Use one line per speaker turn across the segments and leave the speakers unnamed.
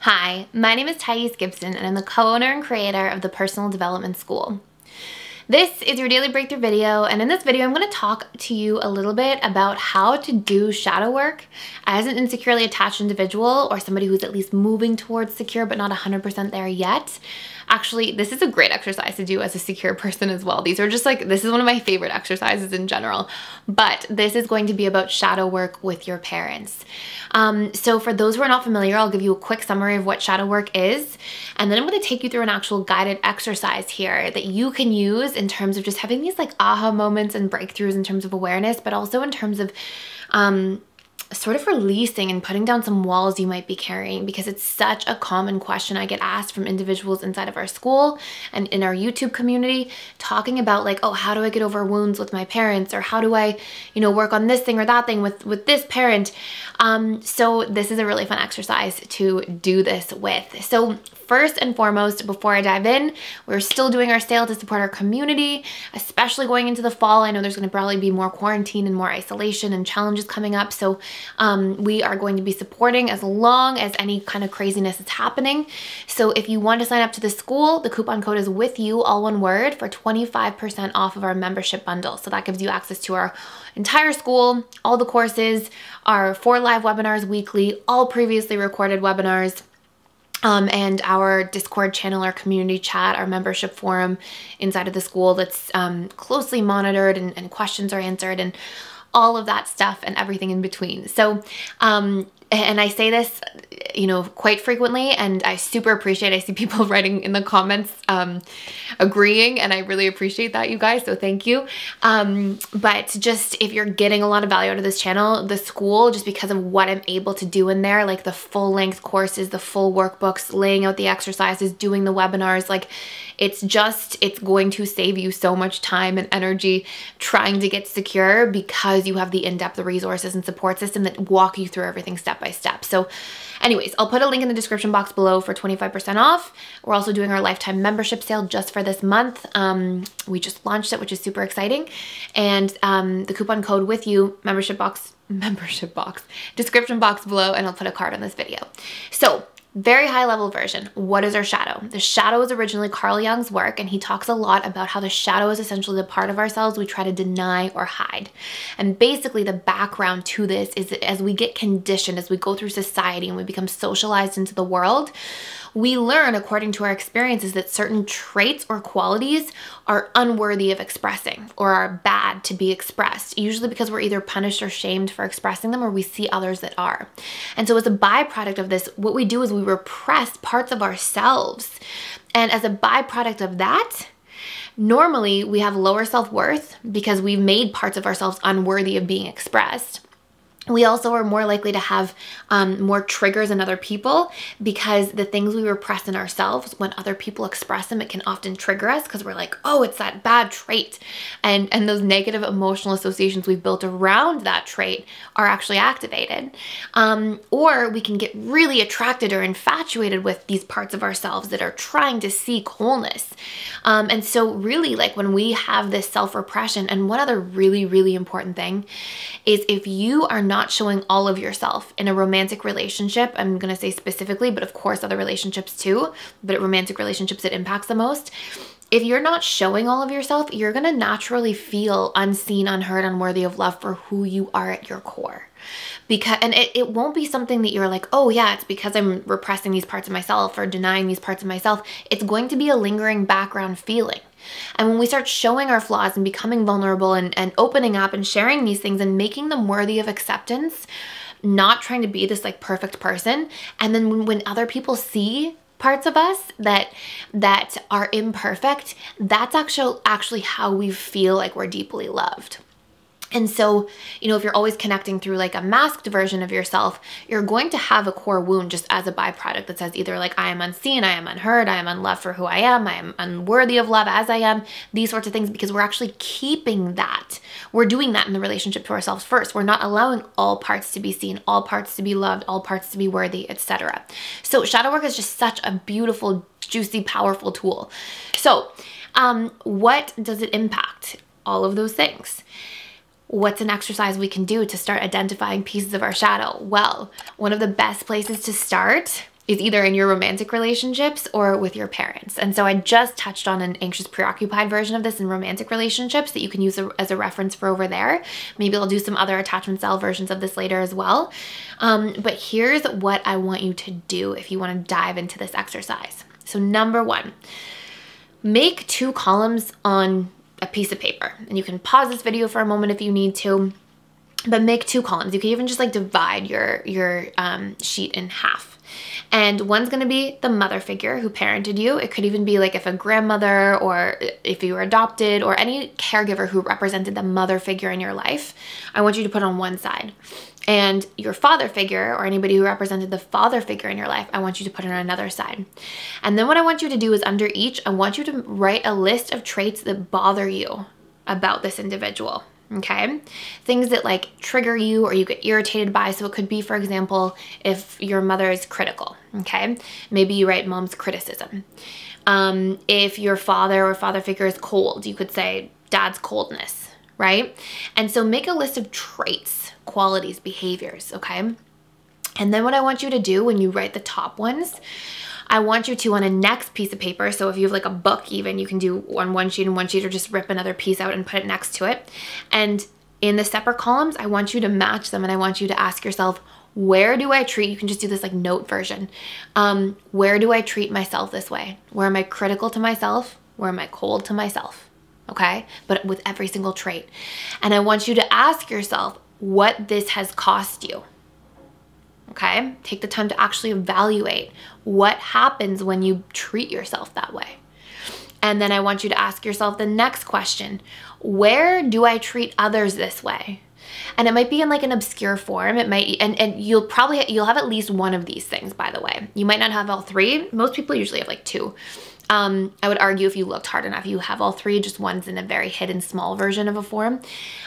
Hi, my name is Gibson and I'm the co-owner and creator of the Personal Development School. This is your daily breakthrough video, and in this video I'm going to talk to you a little bit about how to do shadow work as an insecurely attached individual or somebody who's at least moving towards secure but not 100% there yet. Actually, this is a great exercise to do as a secure person as well. These are just like, this is one of my favorite exercises in general, but this is going to be about shadow work with your parents. So for those who are not familiar, I'll give you a quick summary of what shadow work is, and then I'm going to take you through an actual guided exercise here that you can use in terms of just having these like aha moments and breakthroughs in terms of awareness, but also in terms of sort of releasing and putting down some walls you might be carrying, because it's such a common question I get asked from individuals inside of our school and in our YouTube community, talking about like, oh, how do I get over wounds with my parents, or how do I, work on this thing or that thing with this parent. So this is a really fun exercise to do this with. So first and foremost, before I dive in, we're still doing our sale to support our community, especially going into the fall. I know there's going to probably be more quarantine and more isolation and challenges coming up. So we are going to be supporting as long as any kind of craziness is happening. So if you want to sign up to the school, the coupon code is with you, all one word, for 25% off of our membership bundle. So that gives you access to our entire school, all the courses, our 4 live webinars weekly, all previously recorded webinars, and our Discord channel, our community chat, our membership forum inside of the school that's closely monitored and questions are answered and all of that stuff and everything in between. So, and I say this, quite frequently, and I super appreciate, I see people writing in the comments, agreeing, and I really appreciate that, you guys, so thank you. But just if you're getting a lot of value out of this channel, the school, just because of what I'm able to do in there, like the full length courses, the full workbooks, laying out the exercises, doing the webinars, like it's going to save you so much time and energy trying to get secure, because you have the in-depth resources and support system that walk you through everything step by step. So anyways, I'll put a link in the description box below for 25% off. We're also doing our lifetime membership sale just for this month. We just launched it, which is super exciting. And the coupon code with you, membership box, description box below, and I'll put a card on this video. So very high level version. What is our shadow? The shadow is originally Carl Jung's work, and he talks a lot about how the shadow is essentially the part of ourselves we try to deny or hide. And basically the background to this is that as we get conditioned, as we go through society and we become socialized into the world, we learn, according to our experiences, that certain traits or qualities are unworthy of expressing or are bad to be expressed, usually because we're either punished or shamed for expressing them, or we see others that are. And so as a byproduct of this, what we do is we repress parts of ourselves. And as a byproduct of that, normally we have lower self-worth because we've made parts of ourselves unworthy of being expressed. We also are more likely to have more triggers in other people, because the things we repress in ourselves, when other people express them, it can often trigger us because we're like, oh, it's that bad trait. And those negative emotional associations we've built around that trait are actually activated. Or we can get really attracted or infatuated with these parts of ourselves that are trying to seek wholeness. And so really, like when we have this self-repression, and one other really, really important thing is, if you are not showing all of yourself in a romantic relationship, I'm going to say specifically, but of course other relationships too, but romantic relationships it impacts the most. If you're not showing all of yourself, you're going to naturally feel unseen, unheard, unworthy of love for who you are at your core. And it won't be something that you're like, oh yeah, it's because I'm repressing these parts of myself or denying these parts of myself. It's going to be a lingering background feeling. And when we start showing our flaws and becoming vulnerable and opening up and sharing these things and making them worthy of acceptance, not trying to be this like perfect person, and then when other people see parts of us that are imperfect, that's actually how we feel like we're deeply loved. And so, if you're always connecting through like a masked version of yourself, you're going to have a core wound just as a byproduct that says either like, I am unseen, I am unheard, I am unloved for who I am unworthy of love as I am, these sorts of things, because we're actually keeping that. We're doing that in the relationship to ourselves first. We're not allowing all parts to be seen, all parts to be loved, all parts to be worthy, etc. So shadow work is just such a beautiful, juicy, powerful tool. So what does it impact? All of those things. What's an exercise we can do to start identifying pieces of our shadow? Well, one of the best places to start is either in your romantic relationships or with your parents. And so I just touched on an anxious preoccupied version of this in romantic relationships that you can use as a reference for over there. Maybe I'll do some other attachment style versions of this later as well. But here's what I want you to do if you want to dive into this exercise. So number one, make 2 columns on a piece of paper. And you can pause this video for a moment if you need to, but make 2 columns. You can even just like divide your sheet in half. And one's going to be the mother figure who parented you. It could even be like if a grandmother or if you were adopted or any caregiver who represented the mother figure in your life. I want you to put on one side. And your father figure or anybody who represented the father figure in your life, I want you to put it on another side. And then what I want you to do is under each, I want you to write a list of traits that bother you about this individual. Okay, things that like trigger you or you get irritated by. So it could be, for example, if your mother is critical. Okay, maybe you write mom's criticism. If your father or father figure is cold, you could say dad's coldness, right? And so make a list of traits, qualities, behaviors. Okay, and then what I want you to do when you write the top ones, I want you to, on a next piece of paper, so if you have like a book even, you can do on one sheet and one sheet, or just rip another piece out and put it next to it. And in the separate columns, I want you to match them, and I want you to ask yourself, where do I treat, you can just do this like note version. Where do I treat myself this way? Where am I critical to myself? Where am I cold to myself? Okay, but with every single trait. And I want you to ask yourself what this has cost you. Okay, take the time to actually evaluate what happens when you treat yourself that way. And then I want you to ask yourself the next question, where do I treat others this way? And it might be in like an obscure form. It might, and you'll have at least one of these things, by the way. You might not have all 3. Most people usually have like 2. I would argue if you looked hard enough, you have all 3, just one's in a very hidden small version of a form.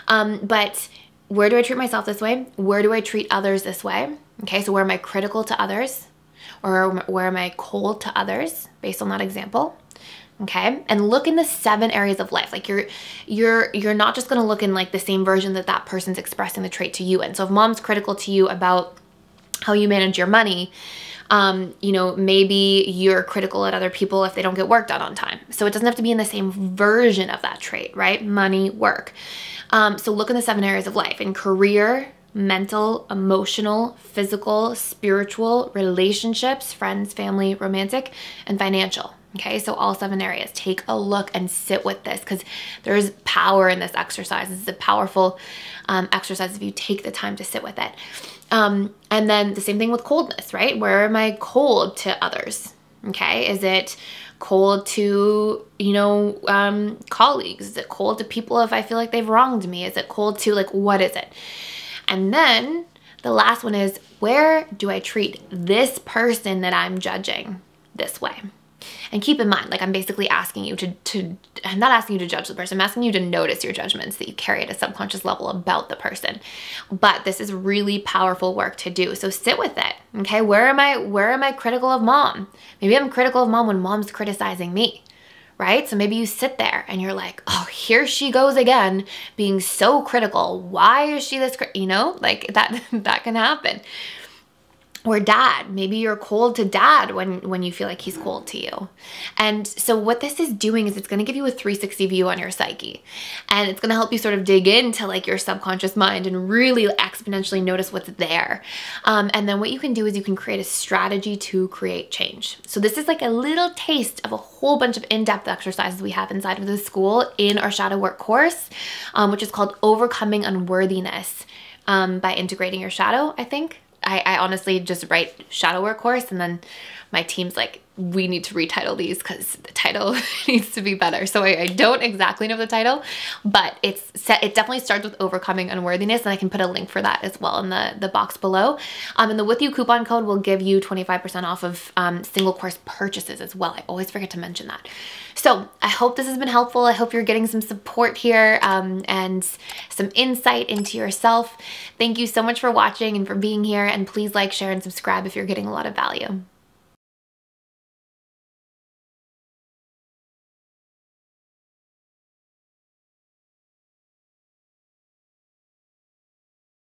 But where do I treat myself this way? Where do I treat others this way? Okay, so where am I critical to others? Or where am I cold to others based on that example? Okay, and look in the 7 areas of life. Like you're not just gonna look in like the same version that that person's expressing the trait to you in. So if mom's critical to you about how you manage your money, you know, maybe you're critical at other people if they don't get work done on time. So it doesn't have to be in the same version of that trait, right? Money, work. So look in the 7 areas of life. In career, mental, emotional, physical, spiritual, relationships, friends, family, romantic, and financial. Okay, so all 7 areas. Take a look and sit with this, because there's power in this exercise. This is a powerful exercise if you take the time to sit with it. And then the same thing with coldness, right? Where am I cold to others? Okay, is it cold to, you know, colleagues? Is it cold to people if I feel like they've wronged me? Is it cold to, like, what is it? And then the last one is, where do I treat this person that I'm judging this way? And keep in mind, like, I'm basically asking you I'm not asking you to judge the person. I'm asking you to notice your judgments that you carry at a subconscious level about the person. But this is really powerful work to do. So sit with it. Okay, where am I critical of mom? Maybe I'm critical of mom when mom's criticizing me, right? So maybe you sit there and you're like, oh, here she goes again, being so critical. Why is she this, you know, like that can happen. Or dad, maybe you're cold to dad when you feel like he's cold to you. And so what this is doing is it's going to give you a 360 view on your psyche. And it's going to help you sort of dig into like your subconscious mind and really exponentially notice what's there. And then what you can do is you can create a strategy to create change. So this is like a little taste of a whole bunch of in-depth exercises we have inside of the school in our shadow work course, which is called Overcoming Unworthiness by Integrating Your Shadow, I think. I honestly just write shadow work course, and then my team's like, we need to retitle these because the title needs to be better. So I don't exactly know the title, but it definitely starts with overcoming unworthiness, and I can put a link for that as well in the box below. And the With You coupon code will give you 25% off of single course purchases as well. I always forget to mention that. So I hope this has been helpful. I hope you're getting some support here and some insight into yourself. Thank you so much for watching and for being here, and please like, share, and subscribe if you're getting a lot of value.